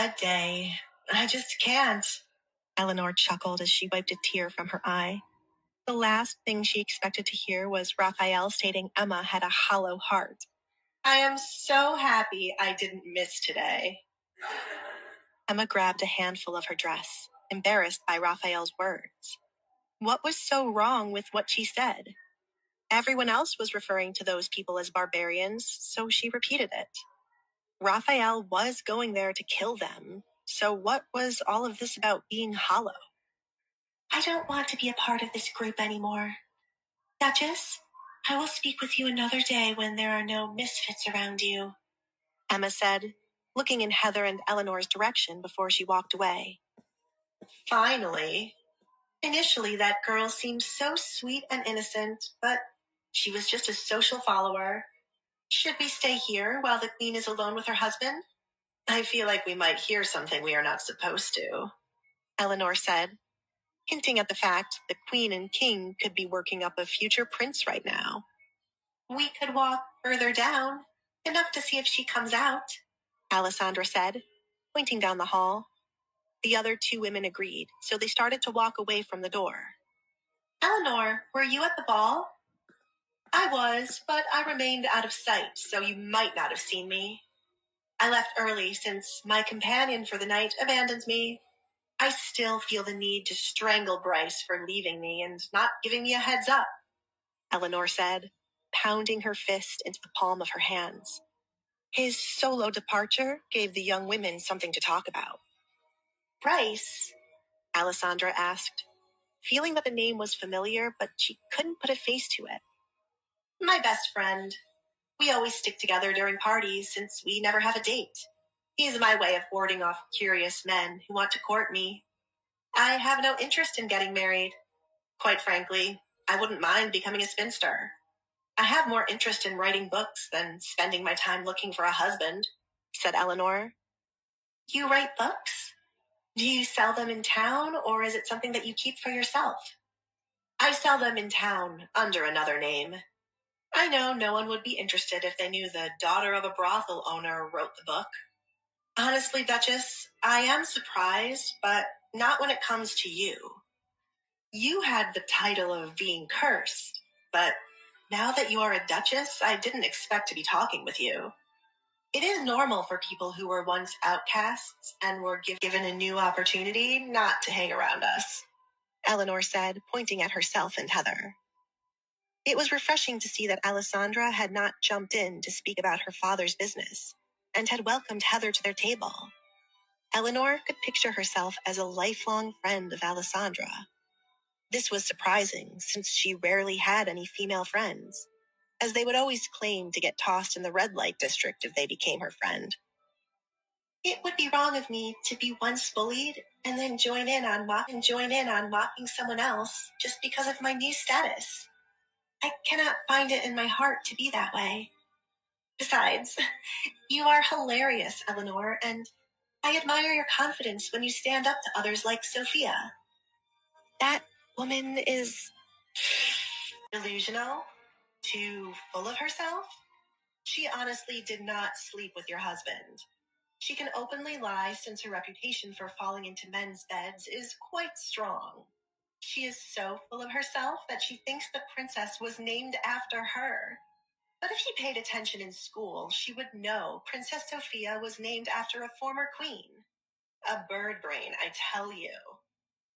A day. I just can't. Eleanor chuckled as she wiped a tear from her eye. The last thing she expected to hear was Raphael stating Emma had a hollow heart. I am so happy I didn't miss today. Emma grabbed a handful of her dress, embarrassed by Raphael's words. What was so wrong with what she said? Everyone else was referring to those people as barbarians, so she repeated it. Raphael was going there to kill them, so what was all of this about being hollow? I don't want to be a part of this group anymore. Duchess, I will speak with you another day when there are no misfits around you, Emma said, looking in Heather and Eleanor's direction before she walked away. Finally. Initially, that girl seemed so sweet and innocent, but she was just a social follower. Should we stay here while the queen is alone with her husband? I feel like we might hear something we are not supposed to, Eleanor said, hinting at the fact the queen and king could be working up a future prince right now. We could walk further down, enough to see if she comes out, Alessandra said, pointing down the hall. The other two women agreed, so they started to walk away from the door. Eleanor, were you at the ball? I was, but I remained out of sight, so you might not have seen me. I left early since my companion for the night abandoned me. I still feel the need to strangle Bryce for leaving me and not giving me a heads up, Eleanor said, pounding her fist into the palm of her hands. His solo departure gave the young women something to talk about. Bryce? Alessandra asked, feeling that the name was familiar, but she couldn't put a face to it. My best friend. We always stick together during parties since we never have a date. He's my way of warding off curious men who want to court me. I have no interest in getting married. Quite frankly, I wouldn't mind becoming a spinster. I have more interest in writing books than spending my time looking for a husband, said Eleanor. You write books? Do you sell them in town, or is it something that you keep for yourself? I sell them in town, under another name. I know no one would be interested if they knew the daughter of a brothel owner wrote the book. Honestly, Duchess, I am surprised, but not when it comes to you. You had the title of being cursed, but now that you are a duchess, I didn't expect to be talking with you. It is normal for people who were once outcasts and were given a new opportunity not to hang around us, Eleanor said, pointing at herself and Heather. It was refreshing to see that Alessandra had not jumped in to speak about her father's business and had welcomed Heather to their table. Eleanor could picture herself as a lifelong friend of Alessandra. This was surprising since she rarely had any female friends, as they would always claim to get tossed in the red light district if they became her friend. It would be wrong of me to be once bullied and then join in on mocking someone else just because of my new status. I cannot find it in my heart to be that way. Besides, you are hilarious, Eleanor, and I admire your confidence when you stand up to others like Sophia. That woman is delusional, too full of herself. She honestly did not sleep with your husband. She can openly lie since her reputation for falling into men's beds is quite strong. She is so full of herself that she thinks the princess was named after her. But if she paid attention in school, she would know Princess Sophia was named after a former queen. A bird brain, I tell you.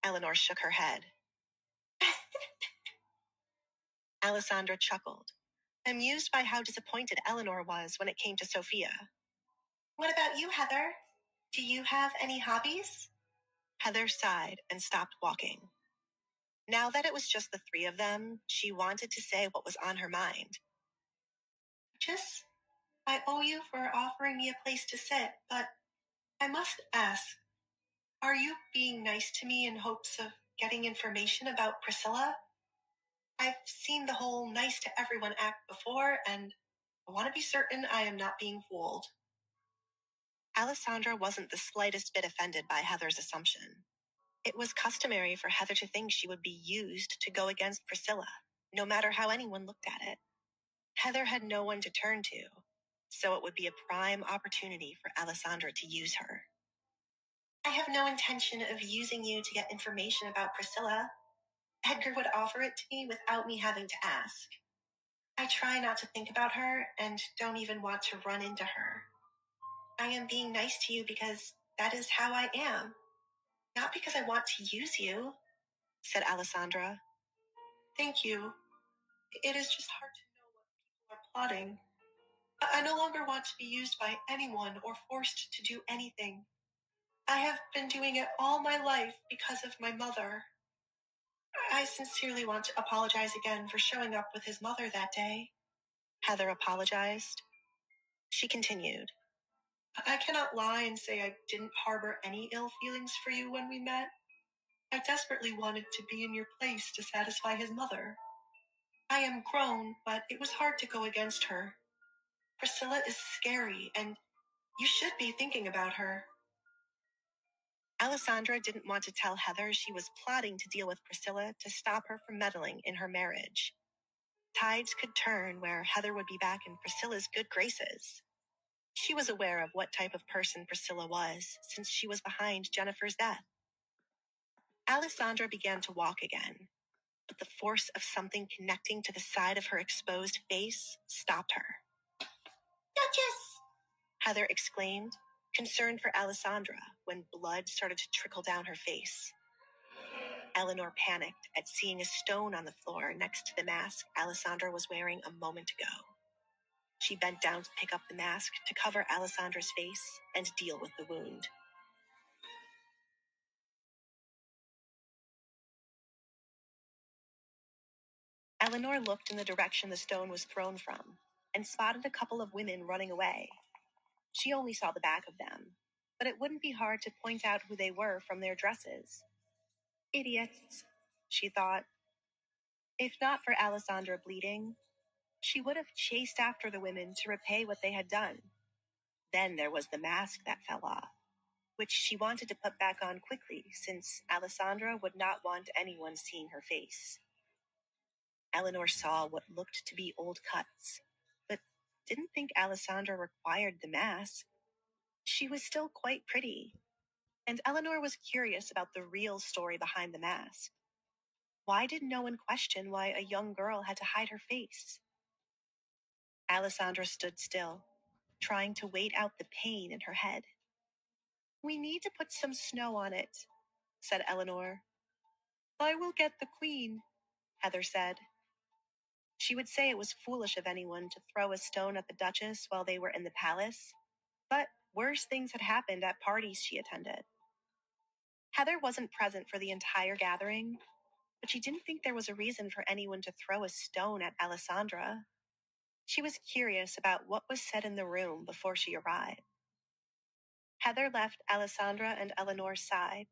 Eleanor shook her head. Alessandra chuckled, amused by how disappointed Eleanor was when it came to Sophia. What about you, Heather? Do you have any hobbies? Heather sighed and stopped walking. Now that it was just the three of them, she wanted to say what was on her mind. I owe you for offering me a place to sit, but I must ask, are you being nice to me in hopes of getting information about Priscilla? I've seen the whole nice to everyone act before, and I want to be certain I am not being fooled. Alessandra wasn't the slightest bit offended by Heather's assumption. It was customary for Heather to think she would be used to go against Priscilla, no matter how anyone looked at it. Heather had no one to turn to, so it would be a prime opportunity for Alessandra to use her. I have no intention of using you to get information about Priscilla. Edgar would offer it to me without me having to ask. I try not to think about her and don't even want to run into her. I am being nice to you because that is how I am, not because I want to use you, said Alessandra. Thank you. It is just hard to know what people are plotting. I no longer want to be used by anyone or forced to do anything. I have been doing it all my life because of my mother. I sincerely want to apologize again for showing up with his mother that day. Heather apologized. She continued, I cannot lie and say I didn't harbor any ill feelings for you when we met. I desperately wanted to be in your place to satisfy his mother. I am grown, but it was hard to go against her. Priscilla is scary, and you should be thinking about her. Alessandra didn't want to tell Heather she was plotting to deal with Priscilla to stop her from meddling in her marriage. Tides could turn where Heather would be back in Priscilla's good graces. She was aware of what type of person Priscilla was, since she was behind Jennifer's death. Alessandra began to walk again, but the force of something connecting to the side of her exposed face stopped her. Duchess! Heather exclaimed, concerned for Alessandra, when blood started to trickle down her face. Eleanor panicked at seeing a stone on the floor next to the mask Alessandra was wearing a moment ago. She bent down to pick up the mask to cover Alessandra's face and deal with the wound. Eleanor looked in the direction the stone was thrown from and spotted a couple of women running away. She only saw the back of them, but it wouldn't be hard to point out who they were from their dresses. Idiots, she thought. If not for Alessandra bleeding, she would have chased after the women to repay what they had done. Then there was the mask that fell off, which she wanted to put back on quickly since Alessandra would not want anyone seeing her face. Eleanor saw what looked to be old cuts, but didn't think Alessandra required the mask. She was still quite pretty, and Eleanor was curious about the real story behind the mask. Why did no one question why a young girl had to hide her face? Alessandra stood still, trying to wait out the pain in her head. We need to put some snow on it, said Eleanor. I will get the queen, Heather said. She would say it was foolish of anyone to throw a stone at the Duchess while they were in the palace, but worse things had happened at parties she attended. Heather wasn't present for the entire gathering, but she didn't think there was a reason for anyone to throw a stone at Alessandra. She was curious about what was said in the room before she arrived. Heather left Alessandra and Eleanor's side.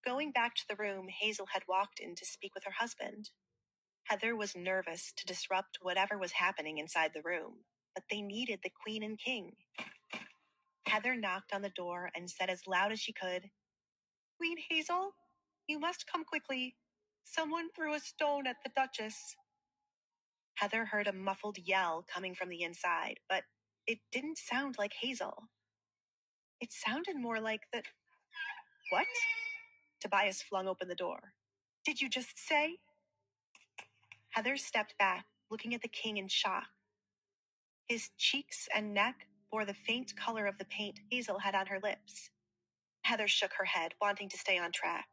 Going back to the room Hazel had walked in to speak with her husband. Heather was nervous to disrupt whatever was happening inside the room, but they needed the queen and king. Heather knocked on the door and said as loud as she could, Queen Hazel, you must come quickly. Someone threw a stone at the Duchess. Heather heard a muffled yell coming from the inside, but it didn't sound like Hazel. It sounded more like the... What? Tobias flung open the door. Did you just say? Heather stepped back, looking at the king in shock. His cheeks and neck bore the faint color of the paint Hazel had on her lips. Heather shook her head, wanting to stay on track.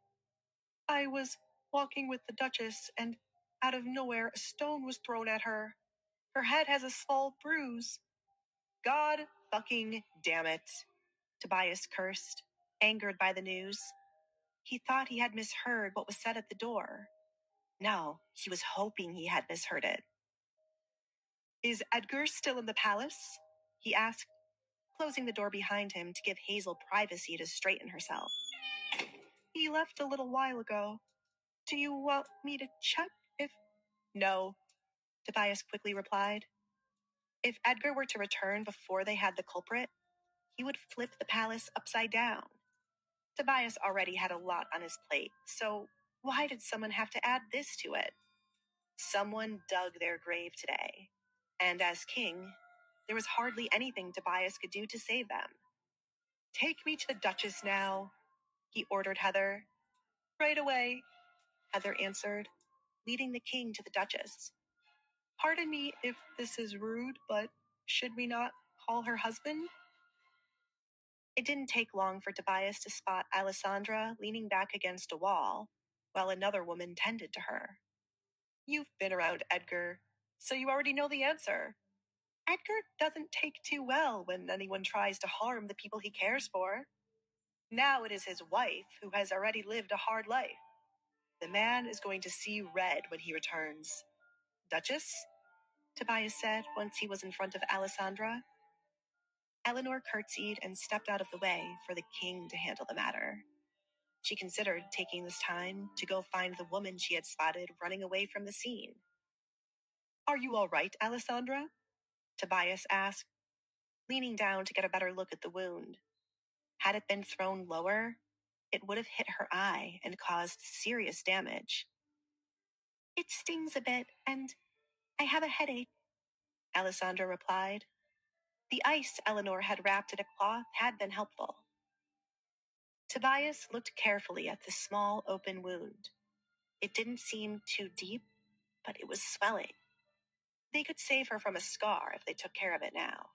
I was walking with the Duchess, and out of nowhere a stone was thrown at her. Her head has a small bruise. God fucking damn it, Tobias cursed, angered by the news. He thought he had misheard what was said at the door. No, he was hoping he had misheard it. Is Edgar still in the palace? He asked, closing the door behind him to give Hazel privacy to straighten herself. He left a little while ago. Do you want me to check if... No, Tobias quickly replied. If Edgar were to return before they had the culprit, he would flip the palace upside down. Tobias already had a lot on his plate, so why did someone have to add this to it? Someone dug their grave today, and as king, there was hardly anything Tobias could do to save them. Take me to the Duchess now, he ordered Heather. Right away, Heather answered, leading the king to the Duchess. Pardon me if this is rude, but should we not call her husband? It didn't take long for Tobias to spot Alessandra leaning back against a wall, while another woman tended to her. You've been around Edgar, so you already know the answer. Edgar doesn't take too well when anyone tries to harm the people he cares for. Now it is his wife who has already lived a hard life. The man is going to see red when he returns. Duchess? Tobias said once he was in front of Alessandra. Eleanor curtsied and stepped out of the way for the king to handle the matter. She considered taking this time to go find the woman she had spotted running away from the scene. Are you all right, Alessandra? Tobias asked, leaning down to get a better look at the wound. Had it been thrown lower, it would have hit her eye and caused serious damage. It stings a bit, and I have a headache, Alessandra replied. The ice Eleanor had wrapped in a cloth had been helpful. Tobias looked carefully at the small open wound. It didn't seem too deep, but it was swelling. They could save her from a scar if they took care of it now.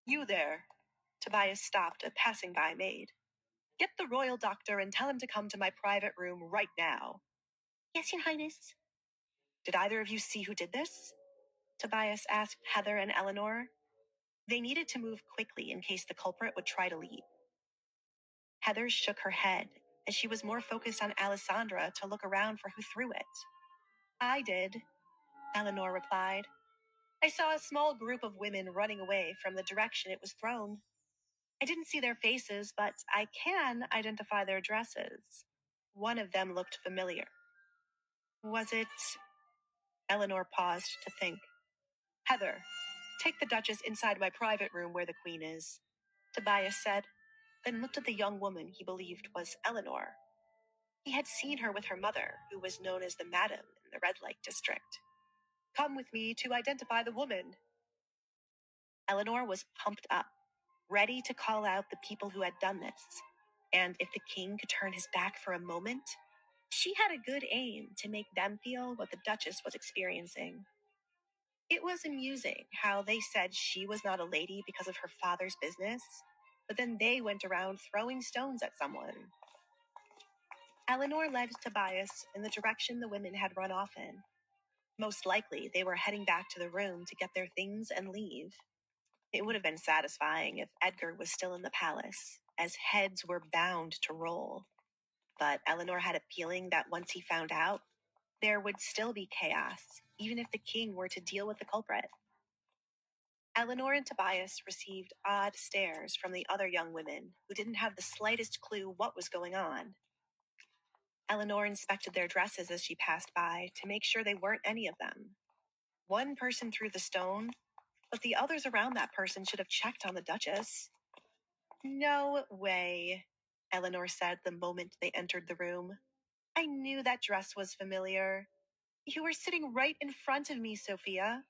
You there, Tobias stopped a passing-by maid. Get the royal doctor and tell him to come to my private room right now. Yes, your highness. Did either of you see who did this? Tobias asked Heather and Eleanor. They needed to move quickly in case the culprit would try to leave. Heather shook her head, as she was more focused on Alessandra to look around for who threw it. I did, Eleanor replied. I saw a small group of women running away from the direction it was thrown. I didn't see their faces, but I can identify their dresses. One of them looked familiar. Was it... Eleanor paused to think. Heather, take the Duchess inside my private room where the Queen is, Tobias said, then looked at the young woman he believed was Eleanor. He had seen her with her mother, who was known as the Madam in the Red Light District. Come with me to identify the woman. Eleanor was pumped up, ready to call out the people who had done this. And if the king could turn his back for a moment, she had a good aim to make them feel what the Duchess was experiencing. It was amusing how they said she was not a lady because of her father's business, but then they went around throwing stones at someone. Eleanor led Tobias in the direction the women had run off in. Most likely, they were heading back to the room to get their things and leave. It would have been satisfying if Edgar was still in the palace, as heads were bound to roll. But Eleanor had a feeling that once he found out, there would still be chaos, even if the king were to deal with the culprit. Eleanor and Tobias received odd stares from the other young women who didn't have the slightest clue what was going on. Eleanor inspected their dresses as she passed by to make sure they weren't any of them. One person threw the stone, but the others around that person should have checked on the Duchess. No way, Eleanor said the moment they entered the room. I knew that dress was familiar. You were sitting right in front of me, Sophia.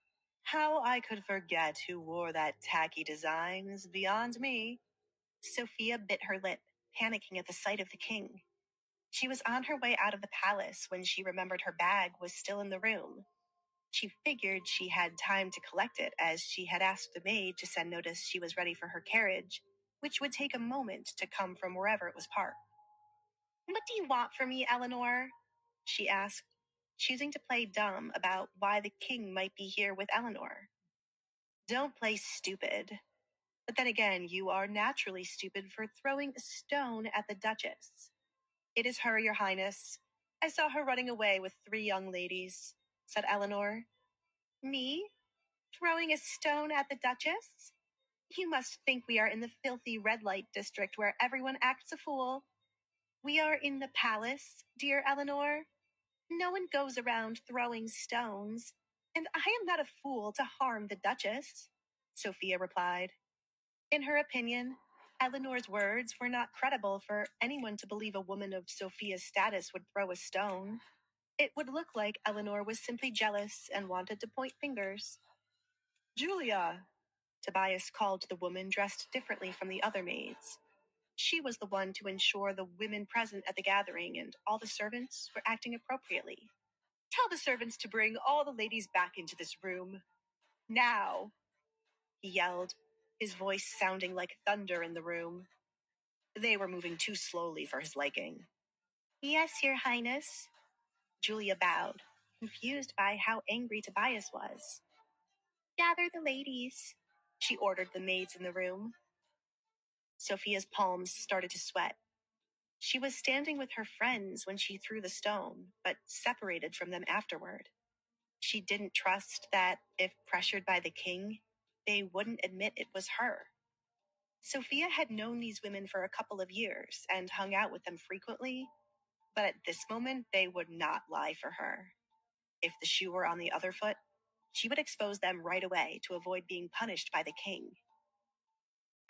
How I could forget who wore that tacky design is beyond me. Sophia bit her lip, panicking at the sight of the king. She was on her way out of the palace when she remembered her bag was still in the room. She figured she had time to collect it, as she had asked the maid to send notice she was ready for her carriage, which would take a moment to come from wherever it was parked. What do you want from me, Eleanor? She asked, choosing to play dumb about why the king might be here with Eleanor. Don't play stupid. But then again, you are naturally stupid for throwing a stone at the Duchess. It is her, your highness. I saw her running away with 3 young ladies, said Eleanor. Me? Throwing a stone at the Duchess? You must think we are in the filthy red light district where everyone acts a fool. We are in the palace, dear Eleanor. No one goes around throwing stones, and I am not a fool to harm the Duchess, Sophia replied. In her opinion, Eleanor's words were not credible for anyone to believe a woman of Sophia's status would throw a stone. It would look like Eleanor was simply jealous and wanted to point fingers. Julia, Tobias called to the woman dressed differently from the other maids. She was the one to ensure the women present at the gathering and all the servants were acting appropriately. "Tell the servants to bring all the ladies back into this room. Now," he yelled, his voice sounding like thunder in the room. They were moving too slowly for his liking. "Yes, Your Highness." Julia bowed, confused by how angry Tobias was. "Gather the ladies," she ordered the maids in the room. Sophia's palms started to sweat. She was standing with her friends when she threw the stone, but separated from them afterward. She didn't trust that, if pressured by the king, they wouldn't admit it was her. Sophia had known these women for a couple of years and hung out with them frequently, but at this moment they would not lie for her. If the shoe were on the other foot, she would expose them right away to avoid being punished by the king.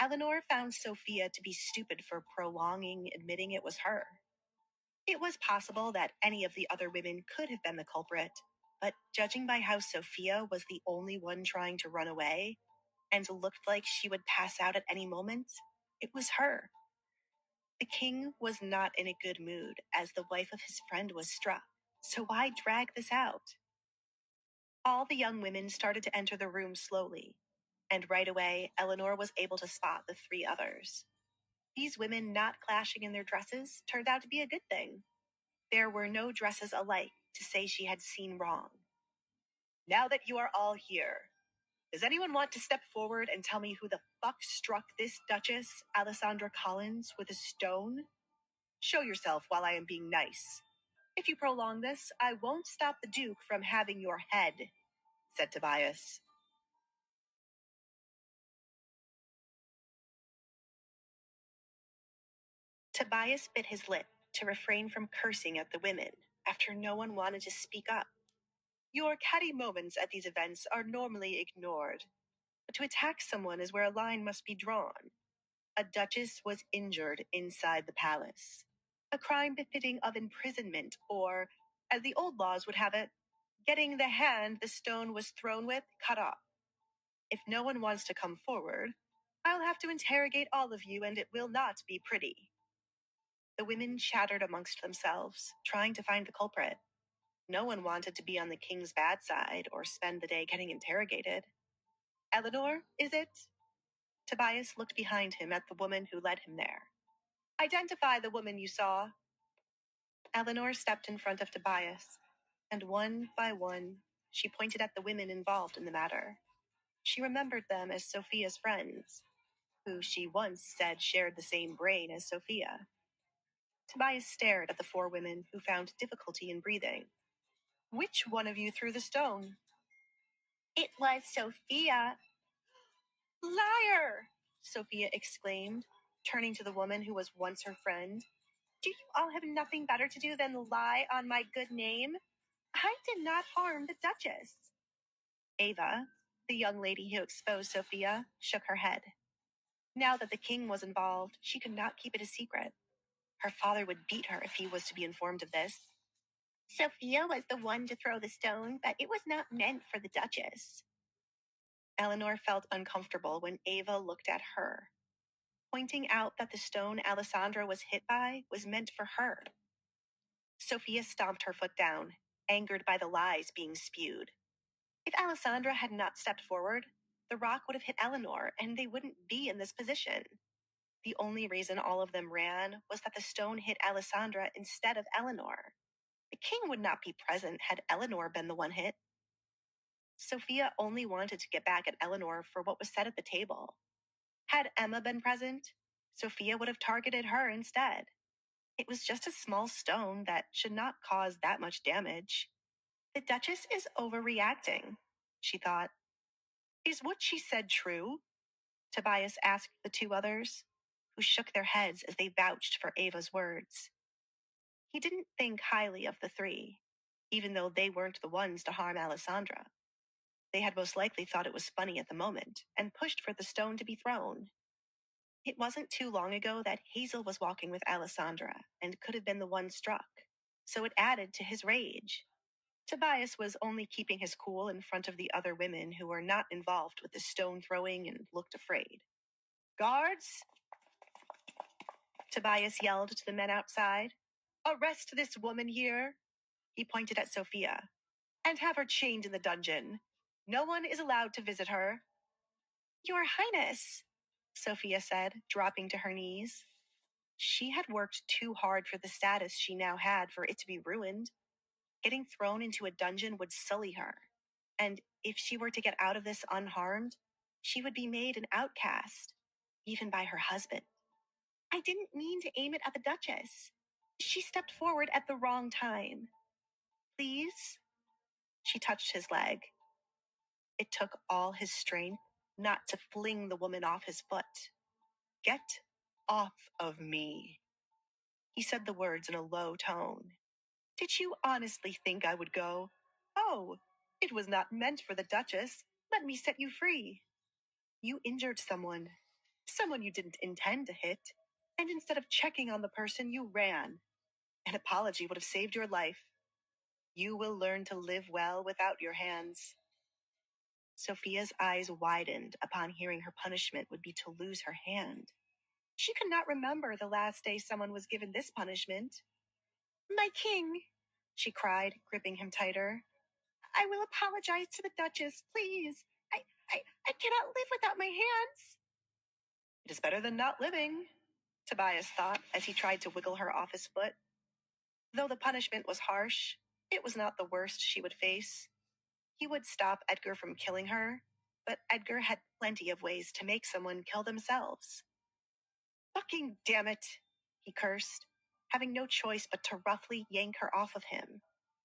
Eleanor found Sophia to be stupid for prolonging admitting it was her. It was possible that any of the other women could have been the culprit, but judging by how Sophia was the only one trying to run away and looked like she would pass out at any moment, it was her. The king was not in a good mood as the wife of his friend was struck, so why drag this out? All the young women started to enter the room slowly, and right away Eleanor was able to spot the three others. These women not clashing in their dresses turned out to be a good thing. There were no dresses alike to say she had seen wrong. "Now that you are all here, does anyone want to step forward and tell me who the fuck struck this Duchess, Alessandra Collins, with a stone? Show yourself while I am being nice. If you prolong this, I won't stop the Duke from having your head," said Tobias. Tobias bit his lip to refrain from cursing at the women after no one wanted to speak up. Your catty moments at these events are normally ignored, but to attack someone is where a line must be drawn. A duchess was injured inside the palace. A crime befitting of imprisonment, or, as the old laws would have it, getting the hand the stone was thrown with cut off. If no one wants to come forward, I'll have to interrogate all of you, and it will not be pretty. The women chattered amongst themselves, trying to find the culprit. No one wanted to be on the king's bad side or spend the day getting interrogated. "Eleanor, is it?" Tobias looked behind him at the woman who led him there. "Identify the woman you saw." Eleanor stepped in front of Tobias, and one by one, she pointed at the women involved in the matter. She remembered them as Sophia's friends, who she once said shared the same brain as Sophia. Tobias stared at the four women who found difficulty in breathing. "Which one of you threw the stone?" "It was Sophia." "Liar!" Sophia exclaimed, turning to the woman who was once her friend. "Do you all have nothing better to do than lie on my good name? I did not harm the Duchess." Ava, the young lady who exposed Sophia, shook her head. Now that the king was involved, she could not keep it a secret. Her father would beat her if he was to be informed of this. "Sophia was the one to throw the stone, but it was not meant for the Duchess." Eleanor felt uncomfortable when Ava looked at her, pointing out that the stone Alessandra was hit by was meant for her. Sophia stomped her foot down, angered by the lies being spewed. If Alessandra had not stepped forward, the rock would have hit Eleanor, and they wouldn't be in this position. The only reason all of them ran was that the stone hit Alessandra instead of Eleanor. The king would not be present had Eleanor been the one hit. Sophia only wanted to get back at Eleanor for what was said at the table. Had Emma been present, Sophia would have targeted her instead. It was just a small stone that should not cause that much damage. The Duchess is overreacting, she thought. "Is what she said true?" Tobias asked the two others, who shook their heads as they vouched for Ava's words. He didn't think highly of the three, even though they weren't the ones to harm Alessandra. They had most likely thought it was funny at the moment and pushed for the stone to be thrown. It wasn't too long ago that Hazel was walking with Alessandra and could have been the one struck, so it added to his rage. Tobias was only keeping his cool in front of the other women who were not involved with the stone throwing and looked afraid. "Guards!" Tobias yelled to the men outside. Arrest this woman here. He pointed at Sophia. And have her chained in the dungeon. No one is allowed to visit her. Your Highness, Sophia said, dropping to her knees. She had worked too hard for the status she now had for it to be ruined. Getting thrown into a dungeon would sully her. And if she were to get out of this unharmed, she would be made an outcast, even by her husband. I didn't mean to aim it at the Duchess. She stepped forward at the wrong time. Please? She touched his leg. It took all his strength not to fling the woman off his foot. Get off of me. He said the words in a low tone. Did you honestly think I would go? Oh, it was not meant for the Duchess. Let me set you free. You injured someone you didn't intend to hit. And instead of checking on the person, you ran. An apology would have saved your life. You will learn to live well without your hands. Sophia's eyes widened upon hearing her punishment would be to lose her hand. She could not remember the last day someone was given this punishment. My king, she cried, gripping him tighter. I will apologize to the Duchess, please. I cannot live without my hands. It is better than not living, Tobias thought as he tried to wiggle her off his foot. Though the punishment was harsh, it was not the worst she would face. He would stop Edgar from killing her, but Edgar had plenty of ways to make someone kill themselves. Fucking damn it, he cursed, having no choice but to roughly yank her off of him.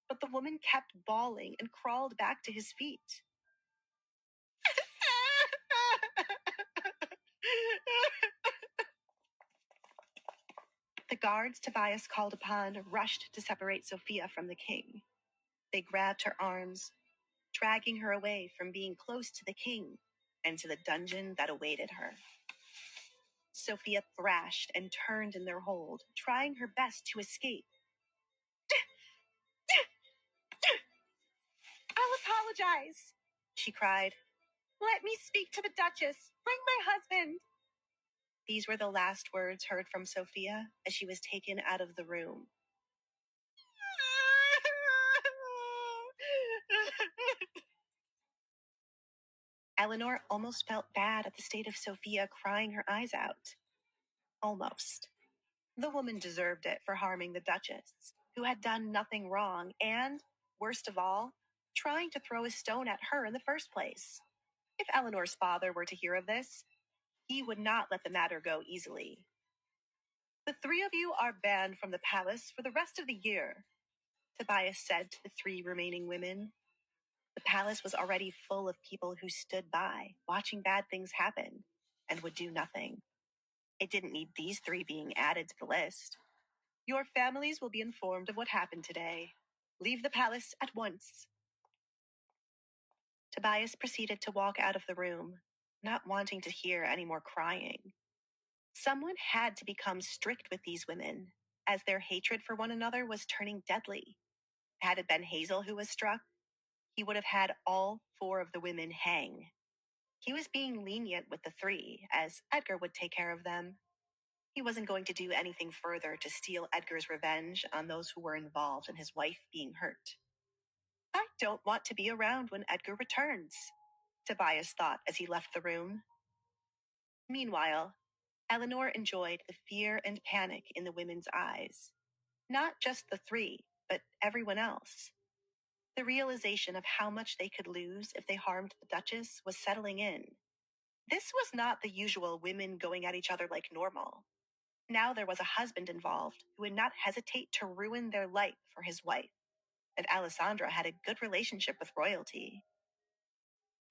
But the woman kept bawling and crawled back to his feet. The guards Tobias called upon rushed to separate Sophia from the king. They grabbed her arms, dragging her away from being close to the king and to the dungeon that awaited her. Sophia thrashed and turned in their hold, trying her best to escape. I'll apologize, she cried. Let me speak to the Duchess. Bring my husband. These were the last words heard from Sophia as she was taken out of the room. Eleanor almost felt bad at the state of Sophia crying her eyes out. Almost. The woman deserved it for harming the Duchess, who had done nothing wrong and, worst of all, trying to throw a stone at her in the first place. If Eleanor's father were to hear of this, he would not let the matter go easily. The three of you are banned from the palace for the rest of the year, Tobias said to the three remaining women. The palace was already full of people who stood by, watching bad things happen, and would do nothing. It didn't need these three being added to the list. Your families will be informed of what happened today. Leave the palace at once. Tobias proceeded to walk out of the room, not wanting to hear any more crying. Someone had to become strict with these women, as their hatred for one another was turning deadly. Had it been Hazel who was struck, he would have had all four of the women hang. He was being lenient with the three, as Edgar would take care of them. He wasn't going to do anything further to steal Edgar's revenge on those who were involved in his wife being hurt. I don't want to be around when Edgar returns, Tobias thought as he left the room. Meanwhile, Eleanor enjoyed the fear and panic in the women's eyes. Not just the three, but everyone else. The realization of how much they could lose if they harmed the Duchess was settling in. This was not the usual women going at each other like normal. Now there was a husband involved who would not hesitate to ruin their life for his wife, and Alessandra had a good relationship with royalty.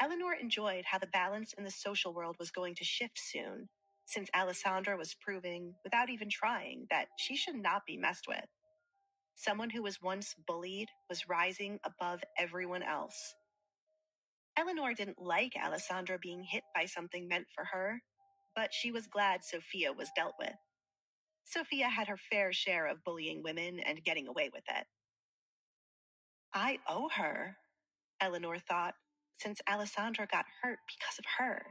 Eleanor enjoyed how the balance in the social world was going to shift soon, since Alessandra was proving, without even trying, that she should not be messed with. Someone who was once bullied was rising above everyone else. Eleanor didn't like Alessandra being hit by something meant for her, but she was glad Sophia was dealt with. Sophia had her fair share of bullying women and getting away with it. I owe her, Eleanor thought, since Alessandra got hurt because of her.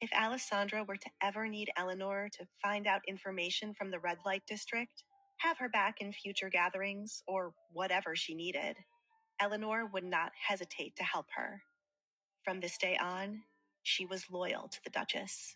If Alessandra were to ever need Eleanor to find out information from the red light district, have her back in future gatherings, or whatever she needed, Eleanor would not hesitate to help her. From this day on, she was loyal to the Duchess.